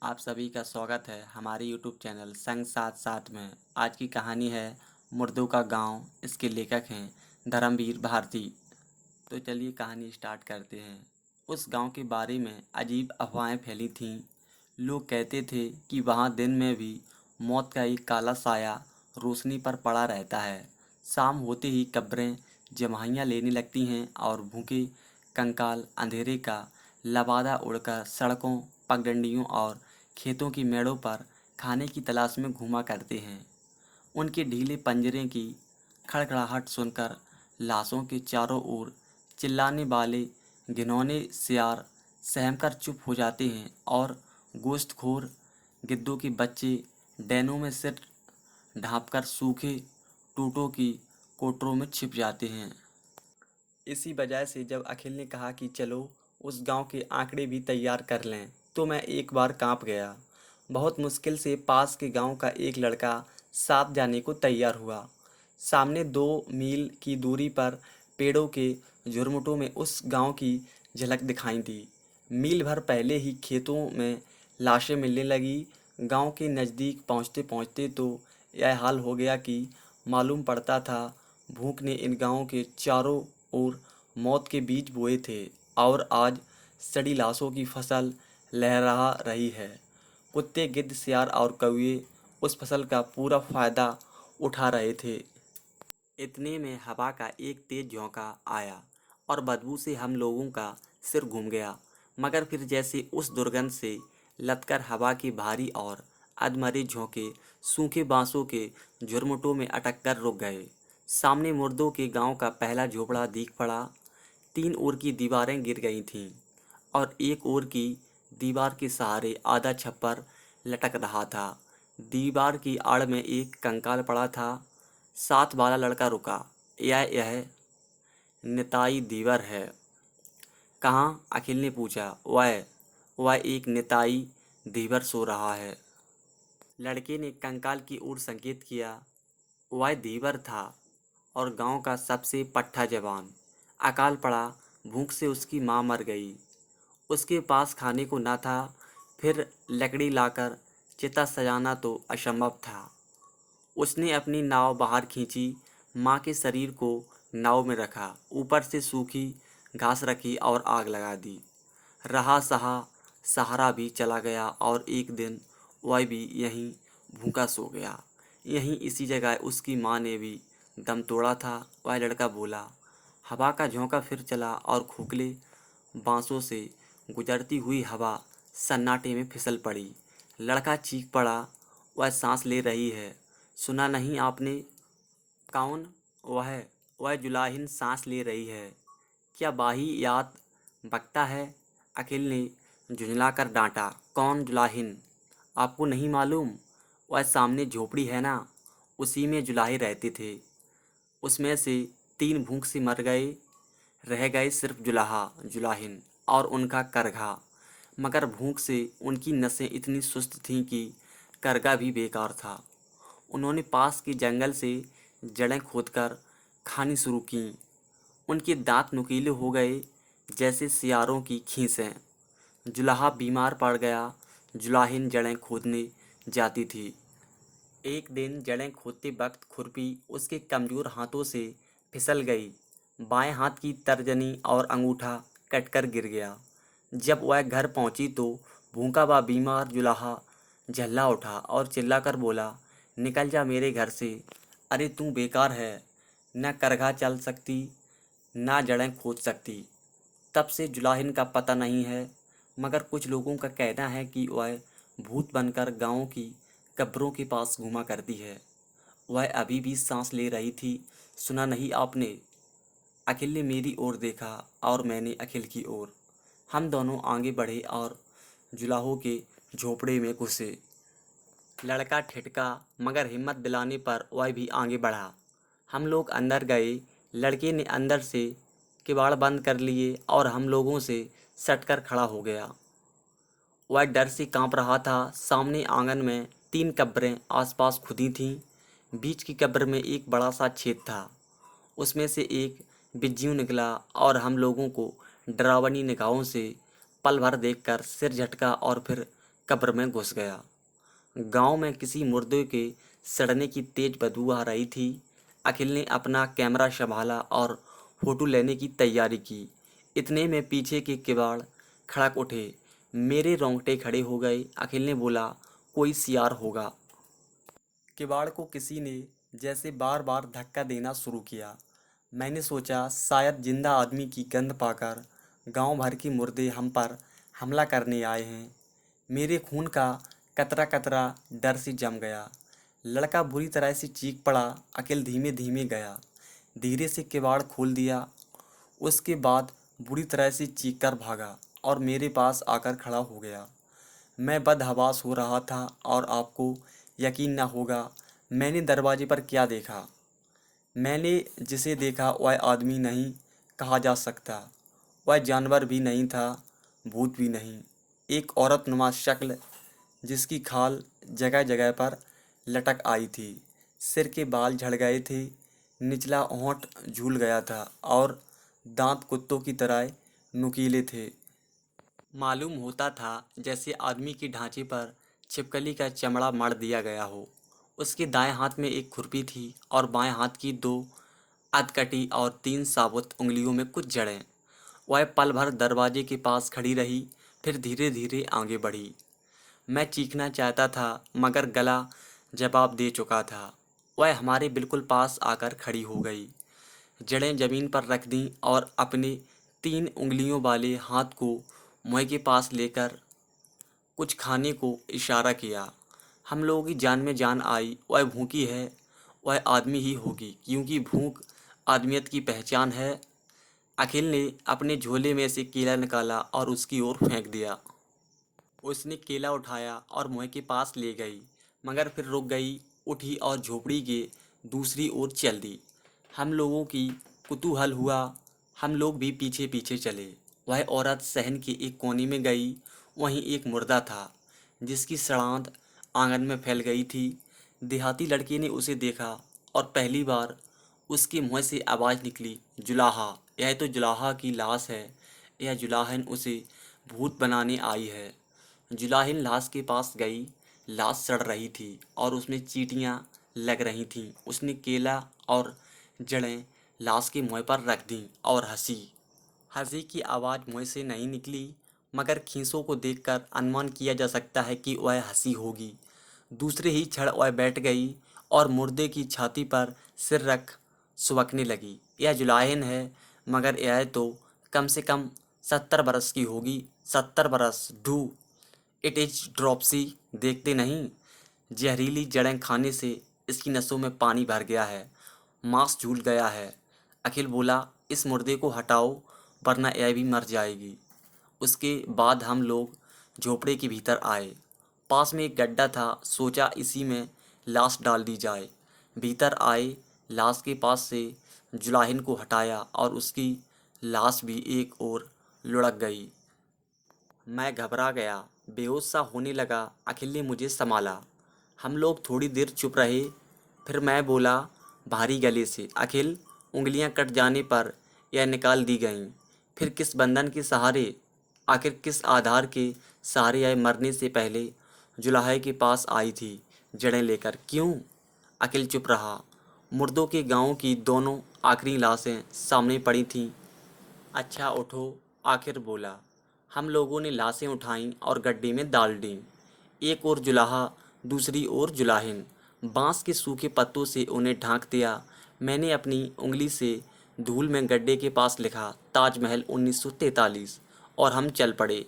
आप सभी का स्वागत है हमारे यूट्यूब चैनल संग साथ साथ में। आज की कहानी है मुर्दों का गांव। इसके लेखक हैं धर्मवीर भारती। तो चलिए कहानी स्टार्ट करते हैं। उस गांव के बारे में अजीब अफवाहें फैली थीं। लोग कहते थे कि वहां दिन में भी मौत का एक काला साया रोशनी पर पड़ा रहता है। शाम होते ही कब्रें जमाहियाँ लेने लगती हैं और भूखे कंकाल अंधेरे का लबादा उड़कर सड़कों, पगडंडियों और खेतों की मेड़ों पर खाने की तलाश में घूमा करते हैं। उनके ढीले पंजरे की खड़खड़ाहट सुनकर लाशों के चारों ओर चिल्लाने वाले घिनौने सियार सहमकर चुप हो जाते हैं और गोश्तखोर गिद्धों के बच्चे डैनों में सिर ढांपकर सूखे टूटों की कोठरों में छिप जाते हैं। इसी वजह से जब अखिल ने कहा कि चलो उस गांव के आंकड़े भी तैयार कर लें, तो मैं एक बार कांप गया। बहुत मुश्किल से पास के गांव का एक लड़का साथ जाने को तैयार हुआ। सामने 2 मील की दूरी पर पेड़ों के झुरमुटों में उस गांव की झलक दिखाई दी। मील भर पहले ही खेतों में लाशें मिलने लगी। गांव के नज़दीक पहुंचते पहुंचते तो यह हाल हो गया कि मालूम पड़ता था भूख ने इन गांवों के चारों ओर मौत के बीज बोए थे और आज सड़ी लाशों की फसल लहरा रही है। कुत्ते, गिद्ध, सियार और कौवे उस फसल का पूरा फायदा उठा रहे थे। इतने में हवा का एक तेज झोंका आया और बदबू से हम लोगों का सिर घूम गया। मगर फिर जैसे उस दुर्गंध से लथकर हवा के भारी और अधमरे झोंके सूखे बांसों के झुरमुटों में अटक कर रुक गए। सामने मुर्दों के गांव का पहला झोपड़ा दिख पड़ा। 3 ओर की दीवारें गिर गई थीं और एक ओर की दीवार के सहारे आधा छप्पर लटक रहा था। दीवार की आड़ में एक कंकाल पड़ा था। साथ वाला लड़का रुका। यह निताई दीवर है। कहाँ? अखिल ने पूछा। वह एक निताई दीवर सो रहा है। लड़के ने कंकाल की ओर संकेत किया। वह दीवर था और गांव का सबसे पट्टा जवान। अकाल पड़ा, भूख से उसकी माँ मर गई। उसके पास खाने को न था। फिर लकड़ी लाकर चिता सजाना तो असंभव था। उसने अपनी नाव बाहर खींची, माँ के शरीर को नाव में रखा, ऊपर से सूखी घास रखी और आग लगा दी। रहा सहा सहारा भी चला गया और एक दिन वह भी यहीं भूखा सो गया। यहीं इसी जगह उसकी माँ ने भी दम तोड़ा था। वह लड़का बोला। हवा का झोंका फिर चला और खोखले बांसों से गुजरती हुई हवा सन्नाटे में फिसल पड़ी। लड़का चीख पड़ा। वह सांस ले रही है। सुना नहीं आपने? कौन? वह जुलाहिन सांस ले रही है। क्या वाहियात बकता है? अखिल ने झुंझलाकर डांटा। कौन जुलाहिन? आपको नहीं मालूम? वह सामने झोपड़ी है ना, उसी में जुलाहे रहते थे। उसमें से 3 भूख से मर गए। रह गए सिर्फ जुलाहा जुलाहिन और उनका करघा। मगर भूख से उनकी नसें इतनी सुस्त थीं कि करघा भी बेकार था। उन्होंने पास के जंगल से जड़ें खोदकर खानी शुरू कीं। उनके दांत नुकीले हो गए जैसे सियारों की खीसें। जुलाहा बीमार पड़ गया। जुलाहिन जड़ें खोदने जाती थी। एक दिन जड़ें खोदते वक्त खुरपी उसके कमज़ोर हाथों से फिसल गई। बाएं हाथ की तर्जनी और अंगूठा कटकर गिर गया। जब वह घर पहुंची तो भूखा व बीमार जुलाहा झल्ला उठा और चिल्लाकर बोला, निकल जा मेरे घर से। अरे तू बेकार है, न करघा चल सकती न जड़ें खोद सकती। तब से जुलाहिन का पता नहीं है, मगर कुछ लोगों का कहना है कि वह भूत बनकर गाँव की कब्रों के पास घूमा करती है। वह अभी भी सांस ले रही थी। सुना नहीं आपने? अखिल ने मेरी ओर देखा और मैंने अखिल की ओर। हम दोनों आगे बढ़े और जुलाहों के झोपड़े में घुसे। लड़का ठिठका, मगर हिम्मत दिलाने पर वह भी आगे बढ़ा। हम लोग अंदर गए। लड़के ने अंदर से किवाड़ बंद कर लिए और हम लोगों से सटकर खड़ा हो गया। वह डर से कांप रहा था। सामने आंगन में 3 कब्रें आसपास खुदी थीं। बीच की कब्र में एक बड़ा सा छेद था। उसमें से एक बिज्जू निकला और हम लोगों को डरावनी निगाहों से पल भर देखकर सिर झटका और फिर कब्र में घुस गया। गांव में किसी मुर्दे के सड़ने की तेज बदबू आ रही थी। अखिल ने अपना कैमरा संभाला और फोटो लेने की तैयारी की। इतने में पीछे के किवाड़ खड़क उठे। मेरे रोंगटे खड़े हो गए। अखिल ने बोला, कोई सियार होगा। किवाड़ को किसी ने जैसे बार बार धक्का देना शुरू किया। मैंने सोचा शायद जिंदा आदमी की गंध पाकर गांव भर के मुर्दे हम पर हमला करने आए हैं। मेरे खून का कतरा कतरा डर से जम गया। लड़का बुरी तरह से चीख पड़ा। अखिल धीमे धीमे गया, धीरे से किवाड़ खोल दिया। उसके बाद बुरी तरह से चीख कर भागा और मेरे पास आकर खड़ा हो गया। मैं बदहवास हो रहा था और आपको यकीन न होगा मैंने दरवाजे पर क्या देखा। मैंने जिसे देखा वह आदमी नहीं कहा जा सकता, वह जानवर भी नहीं था, भूत भी नहीं। एक औरतनुमा शक्ल जिसकी खाल जगह जगह पर लटक आई थी, सिर के बाल झड़ गए थे, निचला होंठ झूल गया था और दांत कुत्तों की तरह नुकीले थे। मालूम होता था जैसे आदमी के ढांचे पर छिपकली का चमड़ा मढ़ दिया गया हो। उसके दाएं हाथ में एक खुरपी थी और बाएं हाथ की 2 अधकटी और 3 साबुत उंगलियों में कुछ जड़ें। वह पल भर दरवाजे के पास खड़ी रही, फिर धीरे धीरे आगे बढ़ी। मैं चीखना चाहता था मगर गला जवाब दे चुका था। वह हमारे बिल्कुल पास आकर खड़ी हो गई, जड़ें जमीन पर रख दी और अपने 3 उंगलियों वाले हाथ को मुंह के पास लेकर कुछ खाने को इशारा किया। हम लोगों की जान में जान आई। वह भूखी है, वह आदमी ही होगी क्योंकि भूख आदमियत की पहचान है। अखिल ने अपने झोले में से केला निकाला और उसकी ओर फेंक दिया। उसने केला उठाया और मुंह के पास ले गई, मगर फिर रुक गई, उठी और झोपड़ी के दूसरी ओर चल दी। हम लोगों की कुतूहल हुआ। हम लोग भी पीछे पीछे चले। वह औरत सहन के एक कोने में गई। वहीं एक मुर्दा था जिसकी सड़ांध आंगन में फैल गई थी। देहाती लड़के ने उसे देखा और पहली बार उसके मुंह से आवाज़ निकली, जुलाहा। यह तो जुलाहा की लाश है। यह जुलाहन उसे भूत बनाने आई है। जुलाहिन लाश के पास गई। लाश सड़ रही थी और उसमें चींटियां लग रही थीं। उसने केला और जड़ें लाश के मुंह पर रख दीं और हंसी। हंसी की आवाज़ मुंह से नहीं निकली, मगर खींचों को देखकर अनुमान किया जा सकता है कि वह हंसी होगी। दूसरे ही क्षण वह बैठ गई और मुर्दे की छाती पर सिर रख सुबकने लगी। यह जुलाहिन है, मगर यह तो कम से कम 70 बरस की होगी। 70 बरस। ढू इट इज ड्रॉपसी। देखते नहीं, जहरीली जड़ें खाने से इसकी नसों में पानी भर गया है, मांस झूल गया है। अखिल बोला, इस मुर्दे को हटाओ वरना यह भी मर जाएगी। उसके बाद हम लोग झोपड़े के भीतर आए। पास में एक गड्ढा था, सोचा इसी में लाश डाल दी जाए। भीतर आए, लाश के पास से जुलाहिन को हटाया और उसकी लाश भी एक ओर लुढ़क गई। मैं घबरा गया, बेहोश सा होने लगा। अखिल ने मुझे संभाला। हम लोग थोड़ी देर चुप रहे, फिर मैं बोला भारी गले से, अखिल, उंगलियां कट जाने पर यह निकाल दी गईं। फिर किस बंधन के सहारे, आखिर किस आधार के सहारे यह मरने से पहले जुलाहे के पास आई थी जड़ें लेकर? क्यों? अखिल चुप रहा। मुर्दों के गांव की दोनों आखिरी लाशें सामने पड़ी थीं। अच्छा उठो, आखिर बोला। हम लोगों ने लाशें उठाईं और गड्ढे में डाल दीं। एक ओर जुलाहा, दूसरी ओर जुलाहिन। बांस के सूखे पत्तों से उन्हें ढांक दिया। मैंने अपनी उंगली से धूल में गड्ढे के पास लिखा, ताजमहल 1943, और हम चल पड़े।